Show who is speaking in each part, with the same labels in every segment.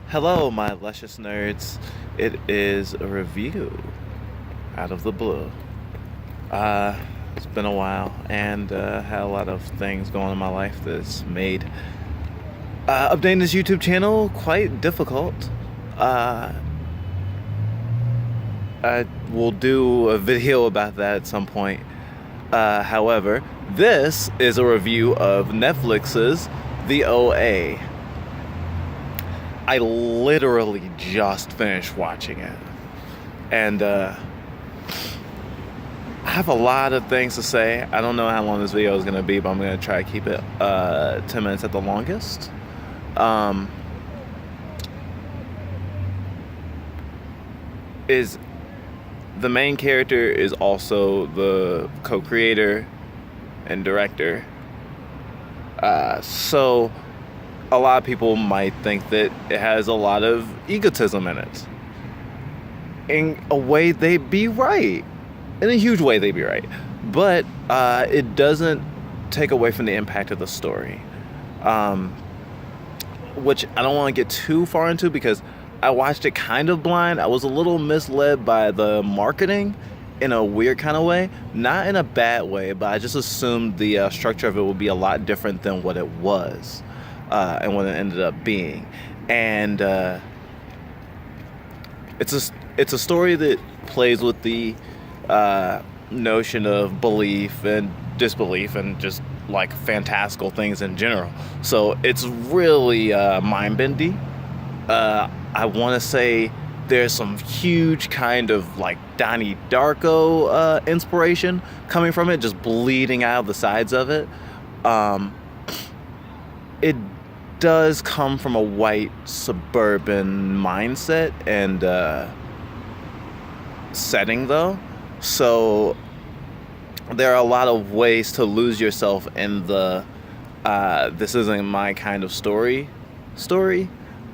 Speaker 1: Hello, my luscious nerds. It is a review out of the blue. It's been a while and had a lot of things going on in my life that's made updating this YouTube channel quite difficult. Uh, I will do a video about that at some point. However, this is a review of Netflix's The OA. I literally just finished watching it. And I have a lot of things to say. I don't know how long this video is going to be, but I'm going to try to keep it 10 minutes at the longest. Is the main character is also the co-creator and director. So a lot of people might think that it has a lot of egotism in it. In a way, they'd be right. In a huge way, they'd be right. But it doesn't take away from the impact of the story. Which I don't want to get too far into because I watched it kind of blind. I was a little misled by the marketing in a weird kind of way. Not in a bad way, but I just assumed the structure of it would be a lot different than what it was. And what it ended up being. And it's a story that plays with the notion of belief and disbelief and just like fantastical things in general. So it's really mind-bending. I want to say there's some huge kind of like Donnie Darko inspiration coming from it, just bleeding out of the sides of it. It does come from a white suburban mindset and setting though, so there are a lot of ways to lose yourself in the this isn't my kind of story.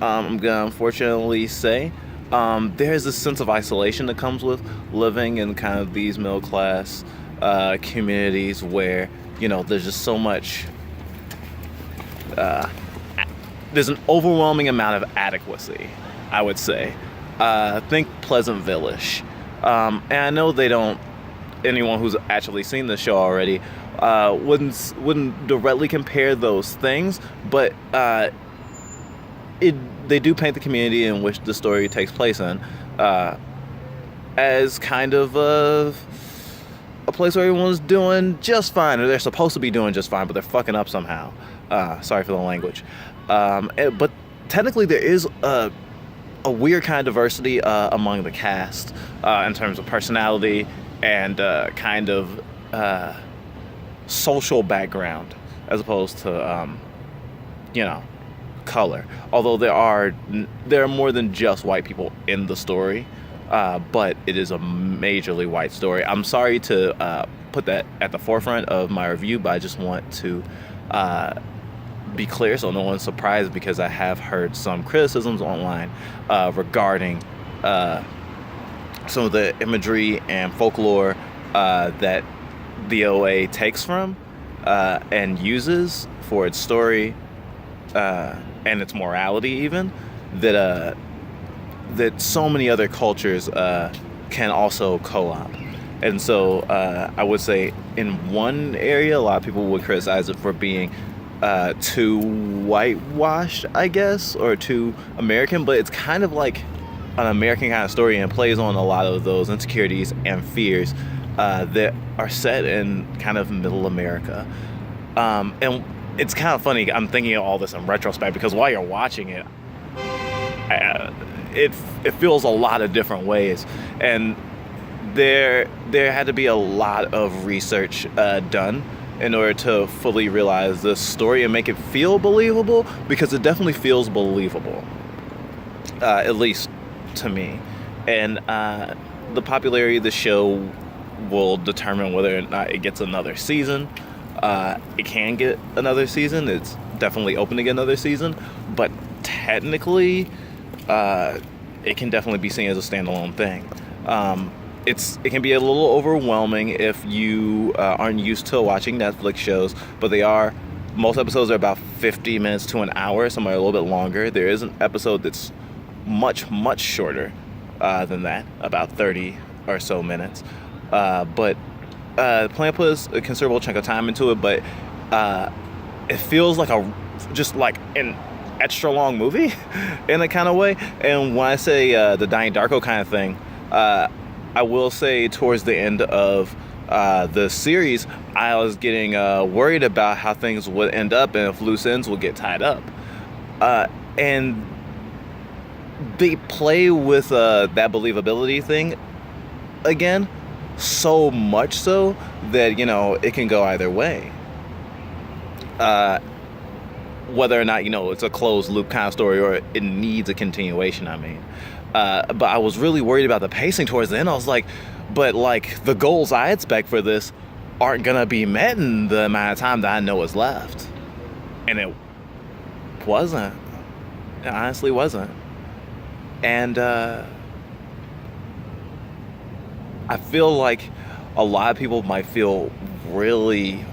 Speaker 1: I'm gonna unfortunately say there's a sense of isolation that comes with living in kind of these middle class communities where, you know, there's just so much there's an overwhelming amount of adequacy, I would say. Think Pleasantville-ish. And I know anyone who's actually seen the show already wouldn't directly compare those things, but they do paint the community in which the story takes place in as kind of a place where everyone's doing just fine, or they're supposed to be doing just fine, but they're fucking up somehow. Sorry for the language. But technically there is a weird kind of diversity among the cast in terms of personality and kind of social background as opposed to color. Although there are more than just white people in the story, but it is a majorly white story. I'm sorry to put that at the forefront of my review, but I just want to be clear so no one's surprised, because I have heard some criticisms online regarding some of the imagery and folklore that the OA takes from and uses for its story and its morality, even that so many other cultures can also co-op. And so I would say in one area, a lot of people would criticize it for being too whitewashed, I guess, or too American, but it's kind of like an American kind of story and plays on a lot of those insecurities and fears that are set in kind of middle America. And it's kind of funny, I'm thinking of all this in retrospect, because while you're watching it, it feels a lot of different ways, and there had to be a lot of research done in order to fully realize this story and make it feel believable, because it definitely feels believable, at least to me. And the popularity of the show will determine whether or not it gets another season. It can get another season. It's definitely open to get another season, but technically it can definitely be seen as a standalone thing. It can be a little overwhelming if you aren't used to watching Netflix shows, but most episodes are about 50 minutes to an hour. Some are a little bit longer. There is an episode that's much shorter than that, about 30 or so minutes. But Plan puts a considerable chunk of time into it, but it feels like just like an extra long movie in a kind of way. And when I say the Donnie Darko kind of thing, I will say towards the end of the series, I was getting worried about how things would end up and if loose ends would get tied up. And they play with that believability thing again, so much so that, it can go either way. Whether or not, it's a closed loop kind of story or it needs a continuation, but I was really worried about the pacing towards the end. I was like, but like the goals I expect for this aren't gonna be met in the amount of time that I know is left. And it wasn't. It honestly wasn't. And I feel like a lot of people might feel really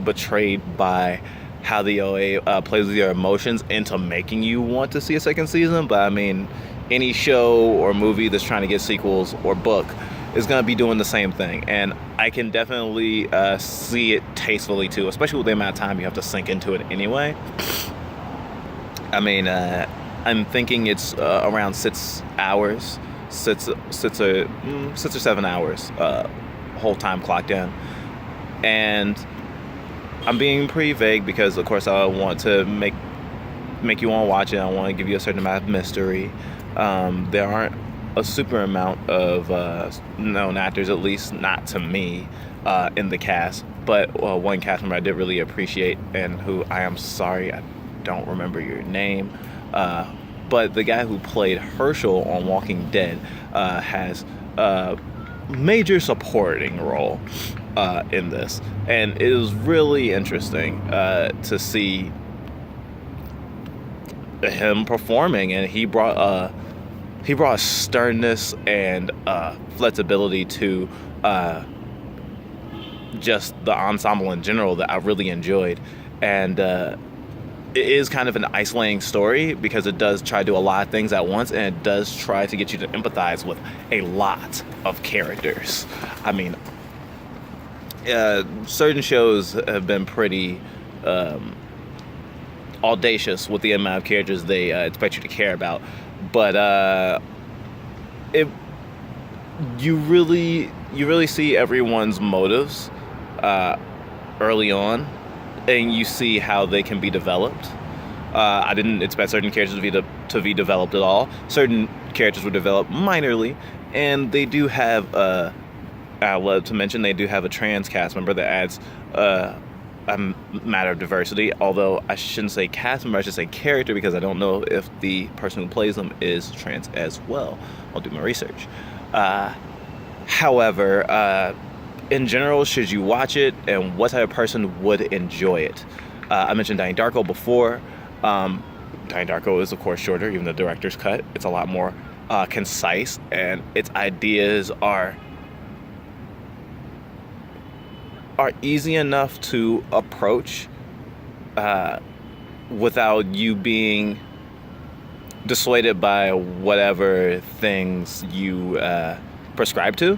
Speaker 1: betrayed by how the OA plays with your emotions into making you want to see a second season. But I mean, any show or movie that's trying to get sequels or book is going to be doing the same thing. And I can definitely see it tastefully too, especially with the amount of time you have to sink into it anyway. I mean, I'm thinking it's around 6 hours, six or 7 hours, whole time clocked in. And I'm being pretty vague because, of course, I want to make you want to watch it. I want to give you a certain amount of mystery. There aren't a super amount of known actors, at least not to me, in the cast. But one cast member I did really appreciate, and who I am sorry I don't remember your name. But the guy who played Herschel on Walking Dead has a major supporting role in this. And it was really interesting to see him performing, and he brought a sternness and flexibility to just the ensemble in general that I really enjoyed. And it is kind of an isolating story because it does try to do a lot of things at once, and it does try to get you to empathize with a lot of characters. I mean, certain shows have been pretty audacious with the amount of characters they expect you to care about, but you really see everyone's motives early on, and you see how they can be developed. I didn't expect certain characters to be developed at all. Certain characters were developed minorly, and they do have I love to mention they do have a trans cast member that adds a matter of diversity. Although I shouldn't say cast member, I should say character, because I don't know if the person who plays them is trans as well. I'll do my research. However, in general, should you watch it, and what type of person would enjoy it? I mentioned Donnie Darko before. Donnie Darko is, of course, shorter, even the director's cut. It's a lot more concise, and its ideas are easy enough to approach without you being dissuaded by whatever things you prescribe to,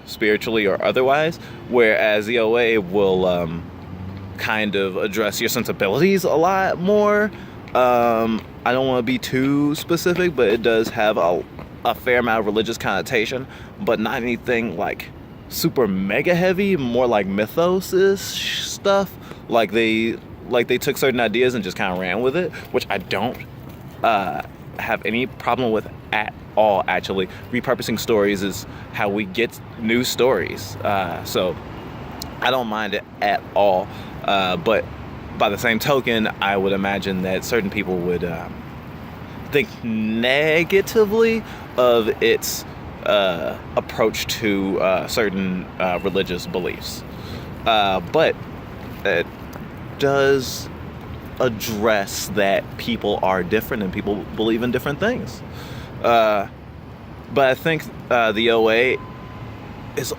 Speaker 1: spiritually or otherwise, whereas the OA will kind of address your sensibilities a lot more. I don't want to be too specific, but it does have a fair amount of religious connotation, but not anything like super mega heavy, more like mythos-ish stuff. Like they took certain ideas and just kind of ran with it, which I don't have any problem with at all, actually. Repurposing stories is how we get new stories, so I don't mind it at all. But by the same token, I would imagine that certain people would think negatively of its approach to certain religious beliefs. But it does address that people are different and people believe in different things. But I think the OA is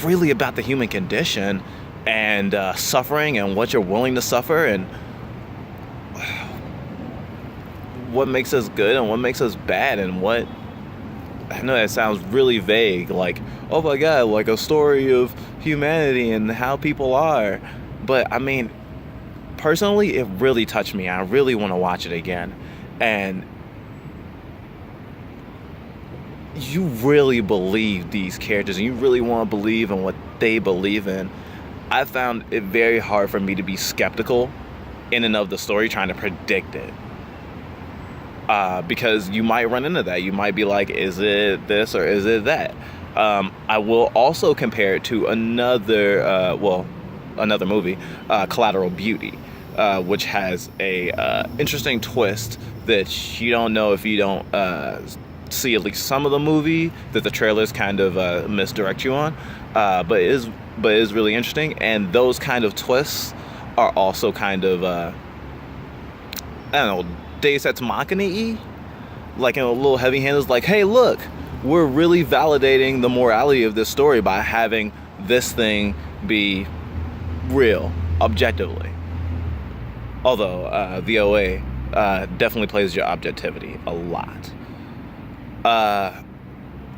Speaker 1: really about the human condition and suffering and what you're willing to suffer and what makes us good and what makes us bad, and what, I know that sounds really vague, like, oh my god, like a story of humanity and how people are. But I mean, personally, it really touched me. I really want to watch it again. And you really believe these characters, and you really want to believe in what they believe in. I found it very hard for me to be skeptical in and of the story, trying to predict it. Because you might run into that. You might be like, is it this or is it that? I will also compare it to another movie, Collateral Beauty, which has a interesting twist that you don't know if you don't see at least some of the movie, that the trailers kind of misdirect you on. But it is really interesting, and those kind of twists are also kind of I don't know, Deus Ex Machina-y, like in a little heavy-handed, like, hey, look, we're really validating the morality of this story by having this thing be real, objectively. Although the OA definitely plays your objectivity a lot.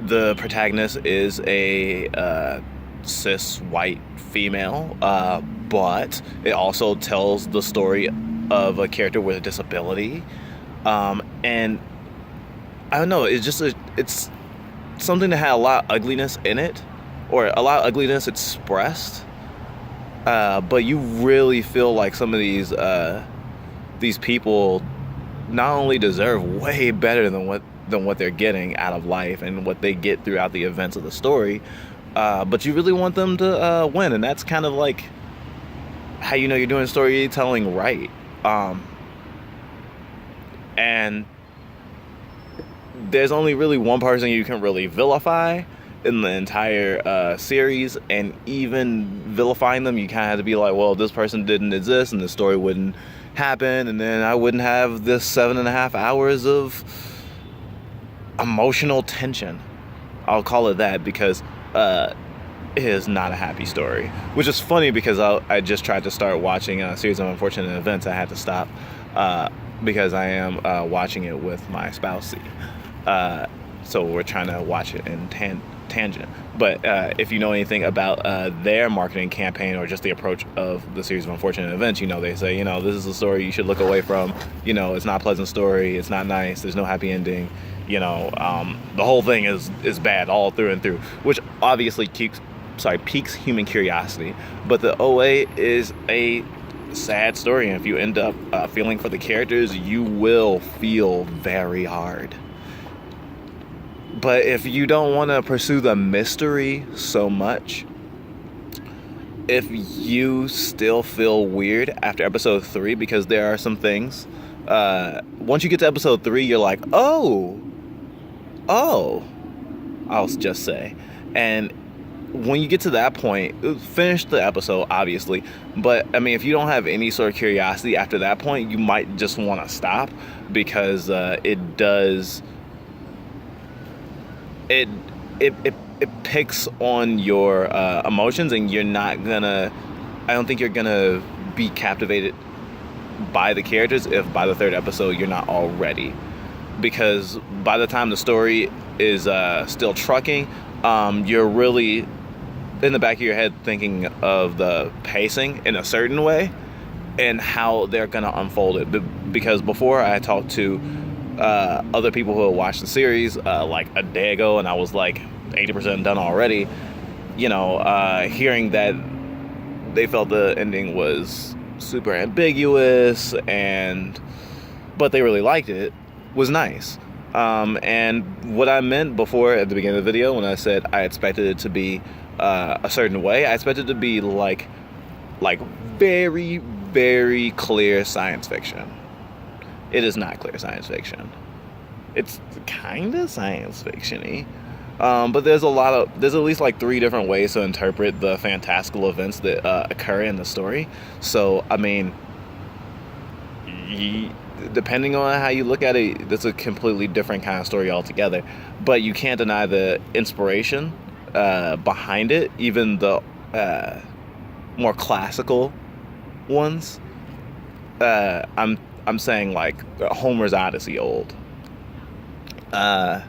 Speaker 1: The protagonist is a cis white female, but it also tells the story of a character with a disability, and I don't know, it's something that had a lot of ugliness in it, or a lot of ugliness expressed, but you really feel like some of these people not only deserve way better than what they're getting out of life and what they get throughout the events of the story, but you really want them to win, and that's kind of like how you know you're doing storytelling right. And there's only really one person you can really vilify in the entire series, and even vilifying them, you kind of have to be like, well, this person didn't exist and the story wouldn't happen, and then I wouldn't have this 7.5 hours of emotional tension. I'll call it that, because it is not a happy story, which is funny because I just tried to start watching a series of unfortunate events. I had to stop because I am watching it with my spouse. So we're trying to watch it in tangent. But if you know anything about their marketing campaign, or just the approach of the series of unfortunate events, they say, this is a story you should look away from. It's not a pleasant story. It's not nice. There's no happy ending. The whole thing is bad all through and through, which obviously piques human curiosity. But the OA is a sad story, and if you end up feeling for the characters, you will feel very hard. But if you don't want to pursue the mystery so much, if you still feel weird after episode 3, because there are some things, once you get to episode 3, you're like, oh, I'll just say. And when you get to that point, finish the episode, obviously. But, I mean, if you don't have any sort of curiosity after that point, you might just want to stop, because it does... It picks on your emotions, and you're not gonna... I don't think you're gonna be captivated by the characters if by the 3rd episode you're not already. Because by the time the story is still trucking, you're really in the back of your head thinking of the pacing in a certain way and how they're gonna unfold it. Because before, I talked to other people who have watched the series like a day ago, and I was like 80% done already, hearing that they felt the ending was super ambiguous, but they really liked it, was nice. And what I meant before at the beginning of the video, when I said I expected it to be a certain way, I expected it to be like very, very clear science fiction. It is not clear science fiction. It's kind of science fiction-y. But there's at least like 3 different ways to interpret the fantastical events that occur in the story. So, I mean, depending on how you look at it, that's a completely different kind of story altogether. But you can't deny the inspiration behind it, even the more classical ones. I'm I'm saying like Homer's Odyssey old. I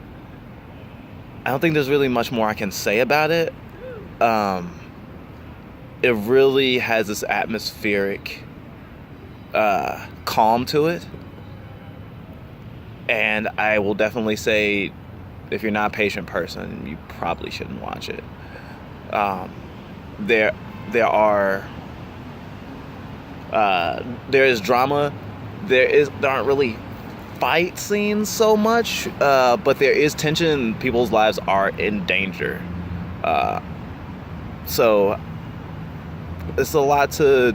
Speaker 1: don't think there's really much more I can say about it. It really has this atmospheric calm to it. And I will definitely say, if you're not a patient person, you probably shouldn't watch it. There is drama. There aren't really fight scenes so much, but there is tension. People's lives are in danger. So it's a lot to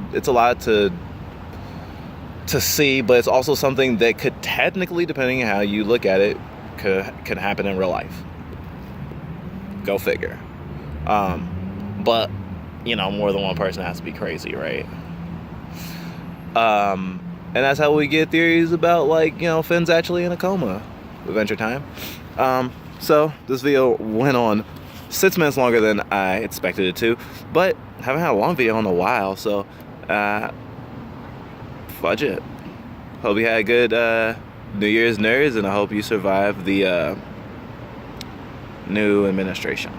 Speaker 1: see, but it's also something that could technically, depending on how you look at it, could happen in real life. Go figure. But more than one person has to be crazy, right? And that's how we get theories about Finn's actually in a coma. Adventure Time. So this video went on 6 minutes longer than I expected it to, but haven't had a long video in a while, so fudge it. Hope you had a good New Year's, nerds, and I hope you survive the new administration.